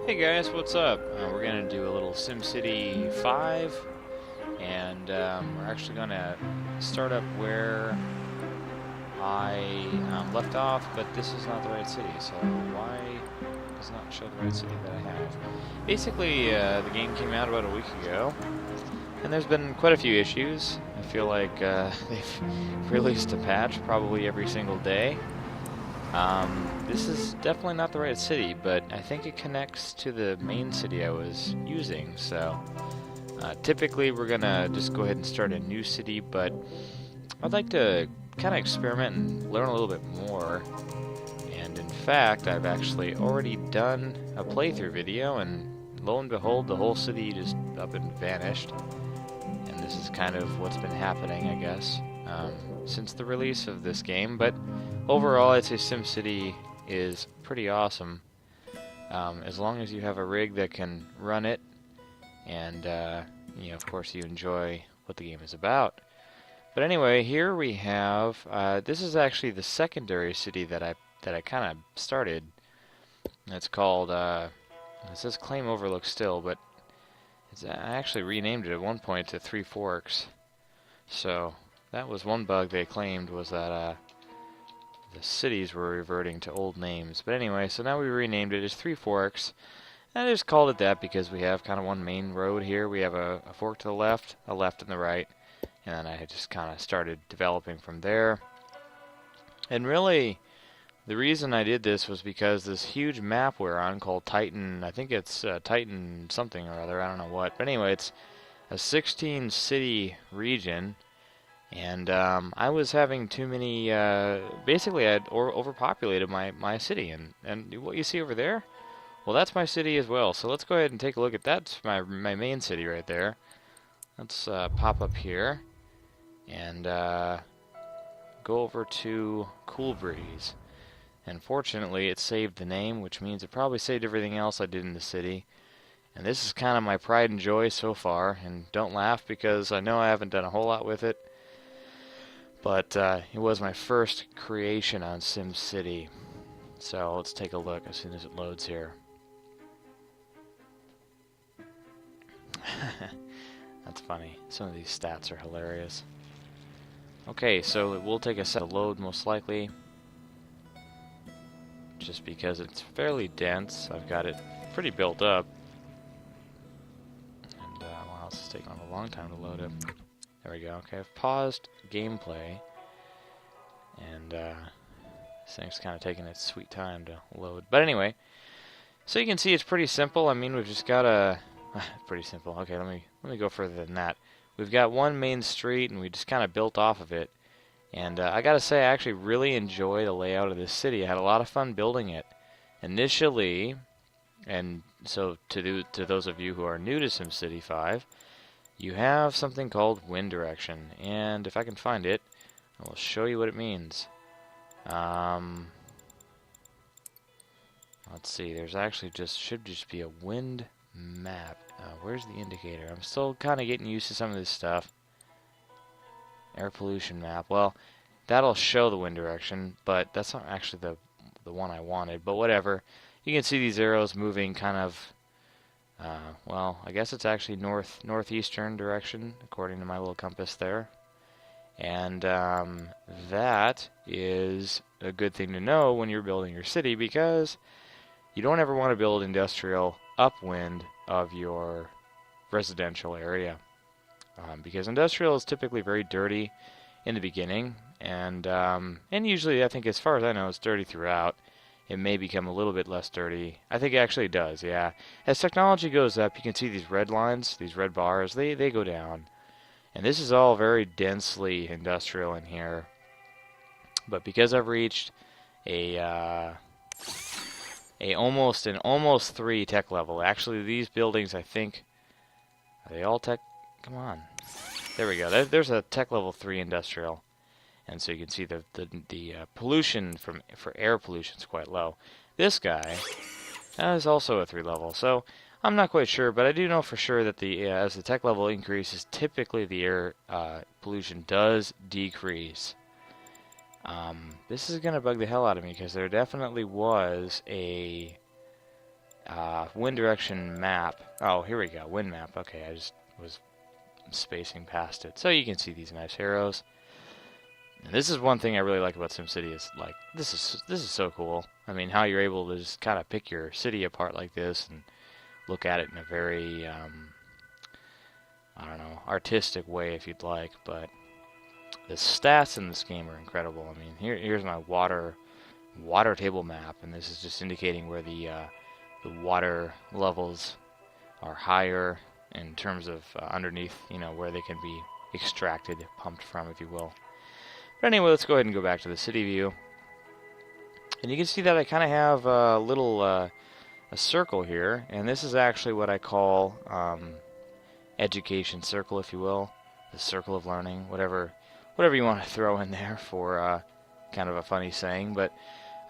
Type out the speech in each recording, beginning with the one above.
Hey guys, what's up? We're gonna do a little SimCity 5, and we're actually gonna start up where I left off, but this is not the right city, so why does it not show the right city that I have? Basically, the game came out about a week ago, and there's been quite a few issues. I feel like they've released a patch probably every single day. This is definitely not the right city, but I think it connects to the main city I was using, so typically we're gonna just go ahead and start a new city, but I'd like to kind of experiment and learn a little bit more, and in fact, I've actually already done a playthrough video, and lo and behold, the whole city just up and vanished, and this is kind of what's been happening, I guess, since the release of this game, but overall, I'd say SimCity is pretty awesome, as long as you have a rig that can run it, and of course, you enjoy what the game is about. But anyway, here we have. This is actually the secondary city that I kind of started. It's called. It says Claim Overlook still, but I actually renamed it at one point to Three Forks. So that was one bug they claimed, was that the cities were reverting to old names. But anyway, so now we renamed it as Three Forks. And I just called it that because we have kind of one main road here. We have a fork to the left, a left and the right. And then I had just kind of started developing from there. And really, the reason I did this was because this huge map we're on called Titan, I think it's Titan something or other, I don't know what. But anyway, it's a 16 city region. And I was having too many, basically I had overpopulated my city. And what you see over there, well, that's my city as well. So let's go ahead and take a look at that. That's my main city right there. Let's pop up here and go over to Cool Breeze. And fortunately, it saved the name, which means it probably saved everything else I did in the city. And this is kind of my pride and joy so far. And don't laugh because I know I haven't done a whole lot with it. But it was my first creation on SimCity. So let's take a look as soon as it loads here. That's funny. Some of these stats are hilarious. Okay, so it will take a second to load most likely. Just because it's fairly dense. I've got it pretty built up. And wow, this is taking a long time to load it. There we go. Okay, I've paused gameplay. And this thing's kind of taking its sweet time to load. But anyway, so you can see it's pretty simple. I mean, we've just got a... pretty simple. Okay, let me go further than that. We've got one main street, and we just kind of built off of it. And I gotta say, I actually really enjoy the layout of this city. I had a lot of fun building it. Initially, and so to those of you who are new to SimCity 5, you have something called wind direction. And if I can find it, I will show you what it means. Let's see, there's actually should just be a wind map. Where's the indicator? I'm still kind of getting used to some of this stuff. Air pollution map. Well, that'll show the wind direction, but that's not actually the one I wanted. But whatever. You can see these arrows moving kind of, well, I guess it's actually northeastern direction, according to my little compass there. And that is a good thing to know when you're building your city, because you don't ever want to build industrial upwind of your residential area. Because industrial is typically very dirty in the beginning, and usually, I think, as far as I know, it's dirty throughout. It may become a little bit less dirty. I think it actually does, yeah. As technology goes up, you can see these red lines, these red bars, they go down. And this is all very densely industrial in here. But because I've reached an almost 3 tech level. Actually, these buildings, I think, are they all tech? Come on. There we go. There's a tech level 3 industrial. And so you can see the pollution for air pollution is quite low. This guy is also a 3 level. So I'm not quite sure, but I do know for sure that as the tech level increases, typically the air pollution does decrease. This is going to bug the hell out of me because there definitely was a wind direction map. Oh, here we go. Wind map. Okay, I just was spacing past it. So you can see these nice arrows. And this is one thing I really like about SimCity is like this is so cool. I mean, how you're able to just kind of pick your city apart like this and look at it in a very I don't know, artistic way if you'd like, but the stats in this game are incredible. I mean, here's my water table map, and this is just indicating where the water levels are higher in terms of underneath, you know, where they can be extracted, pumped from, if you will. But anyway, let's go ahead and go back to the city view. And you can see that I kind of have a little a circle here, and this is actually what I call education circle, if you will, the circle of learning, whatever you want to throw in there for kind of a funny saying. But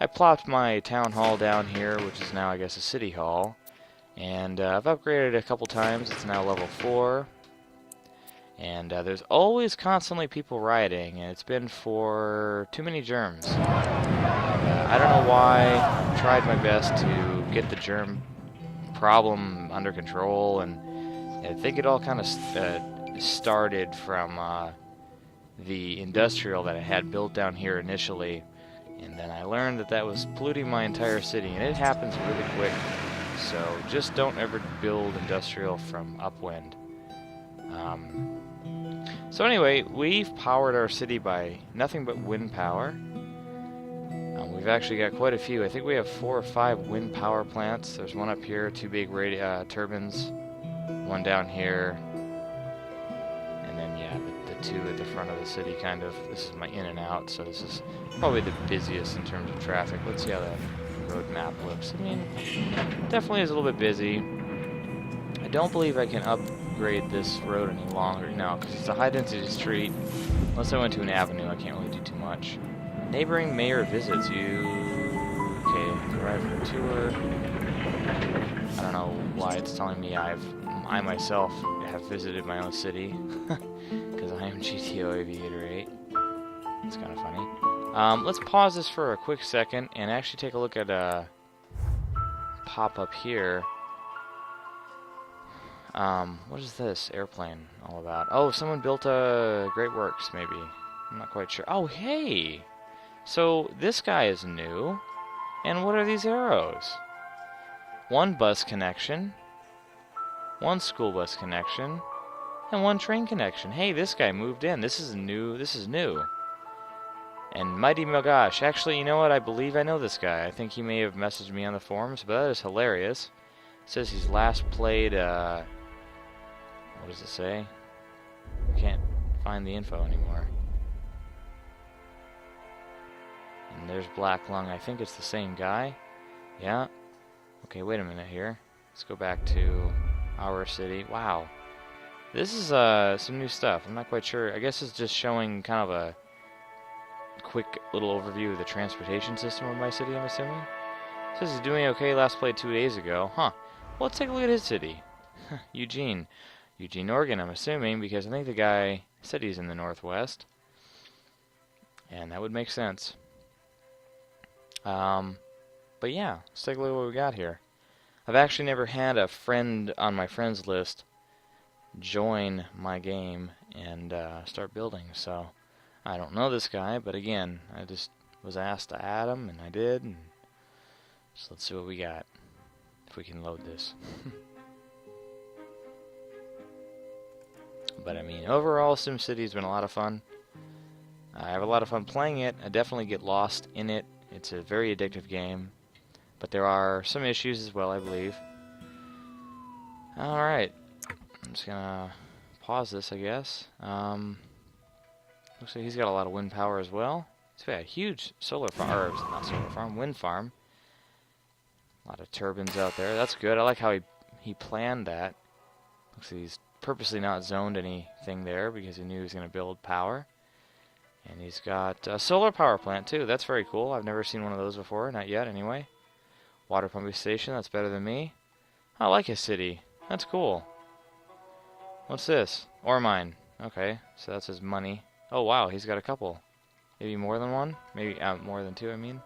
I plopped my town hall down here, which is now, I guess, a city hall, and I've upgraded it a couple times. It's now level 4, and there's always constantly people rioting, and it's been for too many germs. I don't know why. I tried my best to get the germ problem under control, and I think it all kind of started from the industrial that I had built down here initially, and then I learned that that was polluting my entire city, and it happens really quick. So just don't ever build industrial from upwind. So anyway, we've powered our city by nothing but wind power. We've actually got quite a few. I think we have 4 or 5 wind power plants. There's one up here, 2 big turbines, one down here, and then yeah, the 2 at the front of the city. Kind of. This is my in and out, so this is probably the busiest in terms of traffic. Let's see how that road map looks. I mean, definitely is a little bit busy. I don't believe I can upgrade this road any longer now because it's a high density street. Unless I went to an avenue, I can't really do too much. Neighboring mayor visits you. Okay, arrive for a tour. I don't know why it's telling me I myself have visited my own city because I am GTO Aviator 8. It's kind of funny. Let's pause this for a quick second and actually take a look at pop up here. What is this airplane all about? Oh, someone built a Great Works, maybe. I'm not quite sure. Oh, hey! So this guy is new. And what are these arrows? 1 bus connection, 1 school bus connection, and 1 train connection. Hey, this guy moved in. This is new. And Mighty Mogosh. Actually, you know what? I believe I know this guy. I think he may have messaged me on the forums, but that is hilarious. It says he's last played, what does it say? I can't find the info anymore. And there's Black Lung. I think it's the same guy. Yeah. Okay, wait a minute here. Let's go back to our city. Wow. This is some new stuff. I'm not quite sure. I guess it's just showing kind of a quick little overview of the transportation system of my city, I'm assuming. It says he's doing okay. Last played 2 days ago. Huh. Well, let's take a look at his city. Eugene, Oregon, I'm assuming, because I think the guy said he's in the northwest. And that would make sense. But yeah, let's take a look at what we got here. I've actually never had a friend on my friends list join my game and start building, so I don't know this guy, but again, I just was asked to add him, and I did, and so let's see what we got, if we can load this. But I mean, overall, SimCity's been a lot of fun. I have a lot of fun playing it. I definitely get lost in it. It's a very addictive game, but there are some issues as well, I believe. Alright, I'm just gonna pause this, I guess. Looks like he's got a lot of wind power as well. He's got a huge solar farm, or not solar farm, wind farm. A lot of turbines out there. That's good. I like how he planned that. Looks like he's purposely not zoned anything there because he knew he was going to build power. And he's got a solar power plant too. That's very cool. I've never seen one of those before. Not yet, anyway. Water pumping station. That's better than me. I like his city. That's cool. What's this? Ore mine. Okay, so that's his money. Oh wow, he's got a couple. Maybe more than one? Maybe more than 2, I mean.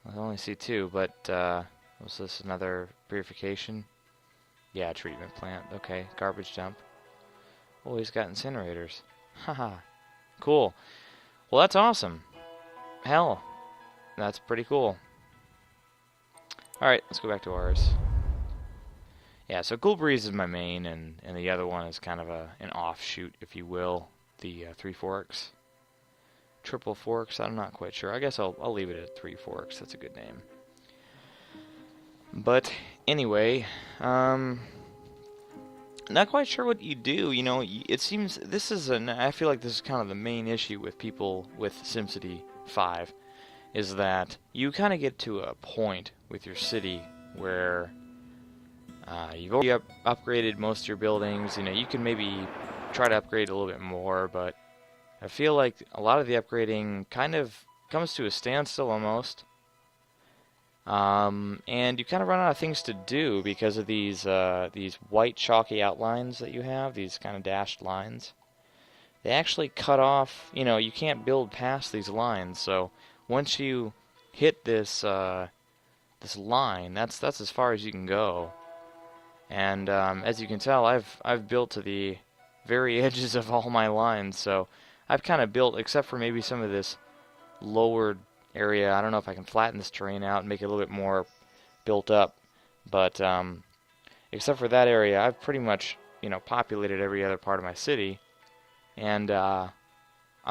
I only see 2, but Was this another purification? Yeah, treatment plant. Okay, garbage dump. Oh, he's got incinerators. Haha. Cool. Well, that's awesome. Hell, that's pretty cool. Alright, let's go back to ours. Yeah, so Cool Breeze is my main, and the other one is kind of an offshoot, if you will. The Three Forks. Triple Forks, I'm not quite sure. I guess I'll leave it at Three Forks. That's a good name. But anyway, not quite sure what you do. You know, it seems this is I feel like this is kind of the main issue with people with SimCity 5, is that you kind of get to a point with your city where you've already upgraded most of your buildings. You know, you can maybe try to upgrade a little bit more, but I feel like a lot of the upgrading kind of comes to a standstill almost. And you kind of run out of things to do because of these white chalky outlines that you have, these kind of dashed lines. They actually cut off, you know, you can't build past these lines, so once you hit this this line, that's as far as you can go. And as you can tell, I've built to the very edges of all my lines, so I've kind of built, except for maybe some of this lower area. I don't know if I can flatten this terrain out and make it a little bit more built up, but except for that area, I've pretty much, you know, populated every other part of my city, and I'm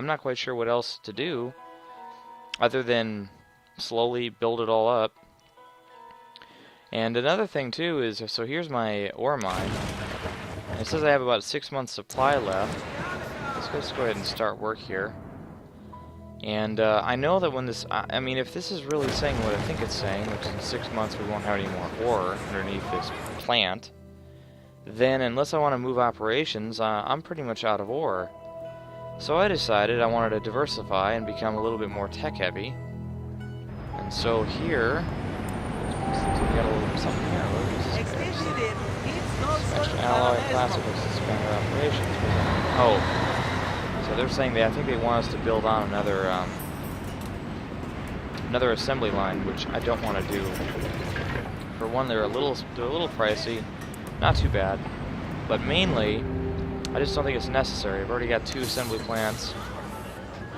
not quite sure what else to do other than slowly build it all up. And another thing too is, so here's my ore mine. And it says I have about 6 months supply left. Let's go ahead and start work here. And I know that when this, I mean, if this is really saying what I think it's saying, which is in 6 months we won't have any more ore underneath this plant, then unless I want to move operations, I'm pretty much out of ore. So I decided I wanted to diversify and become a little bit more tech-heavy. And so here, looks like we got a little something here. Extra alloy plastic will suspend our operations. Oh. So they're saying I think they want us to build on another assembly line, which I don't want to do. For one, they're a little pricey, not too bad, but mainly I just don't think it's necessary. I've already got 2 assembly plants,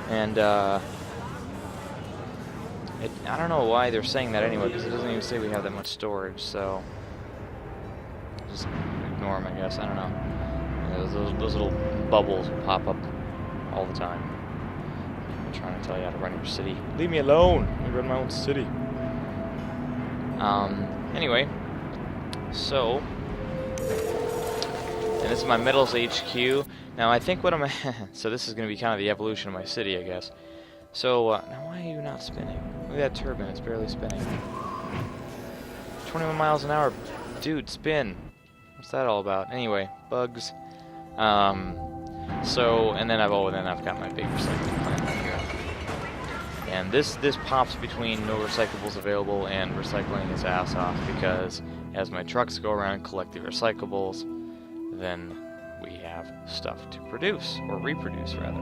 and I don't know why they're saying that anyway, because it doesn't even say we have that much storage. So just ignore them, I guess. I don't know. You know, those little bubbles will pop up all the time. I'm trying to tell you how to run your city. Leave me alone! I run my own city. Anyway, so, and this is my metals HQ. Now I think what I'm so this is going to be kind of the evolution of my city, I guess. So, now why are you not spinning? Look at that turbine, it's barely spinning. 21 miles an hour. Dude, spin! What's that all about? Anyway, bugs. So, and then I've got my big recycling plant right here. And this pops between no recyclables available and recycling its ass off, because as my trucks go around and collect the recyclables, then we have stuff to produce, or reproduce rather.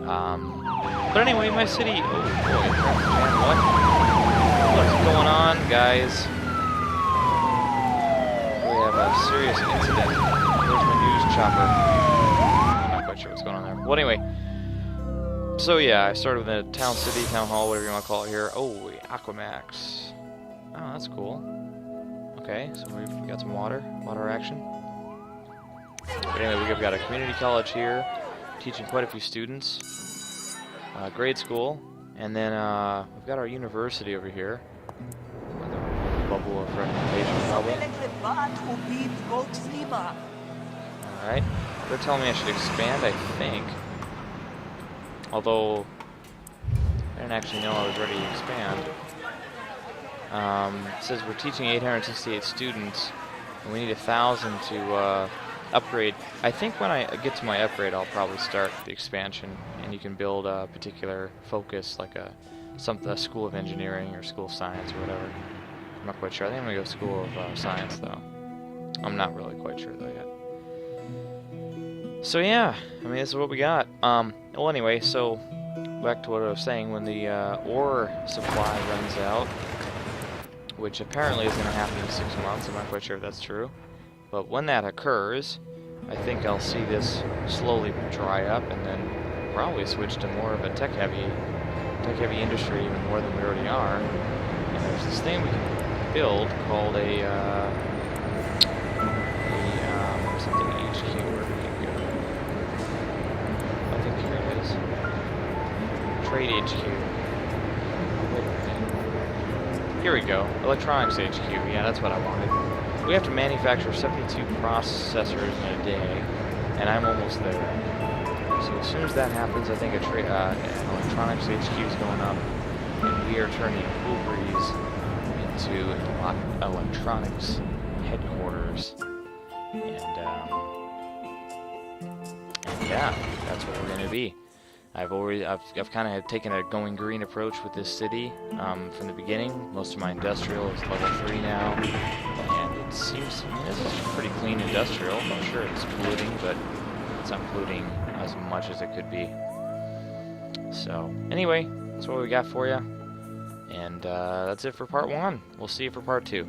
But anyway, my city, oh boy, what's going on, guys? We have a serious incident. There's my news chopper. I'm not quite sure what's going on there. Well, anyway, so yeah, I started with the town hall, whatever you want to call it here. Oh, Aquamax. Oh, that's cool. Okay, so we got some water action. But anyway, we've got a community college here, teaching quite a few students. Grade school, and then we've got our university over here. Another bubble of representation, probably. Alright, they're telling me I should expand, I think. Although, I didn't actually know I was ready to expand. It says we're teaching 868 students, and we need 1,000 to upgrade. I think when I get to my upgrade, I'll probably start the expansion, and you can build a particular focus, like a school of engineering or school of science or whatever. I'm not quite sure. I think I'm gonna go school of science though. I'm not really quite sure though yet. So yeah, I mean, this is what we got. Well, anyway, so back to what I was saying. When the ore supply runs out, which apparently is going to happen in 6 months. I'm not quite sure if that's true. But when that occurs, I think I'll see this slowly dry up and then probably switch to more of a tech-heavy industry, even more than we already are. And there's this thing we can build called something HQ. Where we can go? I think here it is. Trade HQ. Wait a minute. Here we go. Electronics HQ. Yeah, that's what I wanted. We have to manufacture 72 processors in a day, and I'm almost there. So as soon as that happens, I think an electronics HQ is going up, and we are turning Cool Breeze into electronics headquarters. And yeah, that's what we're gonna be. I've kind of taken a going green approach with this city from the beginning. Most of my industrial is level 3 now, and it seems this is pretty clean industrial. I'm sure it's polluting, but it's not polluting as much as it could be. So anyway, that's what we got for you, and that's it for part 1. We'll see you for part 2.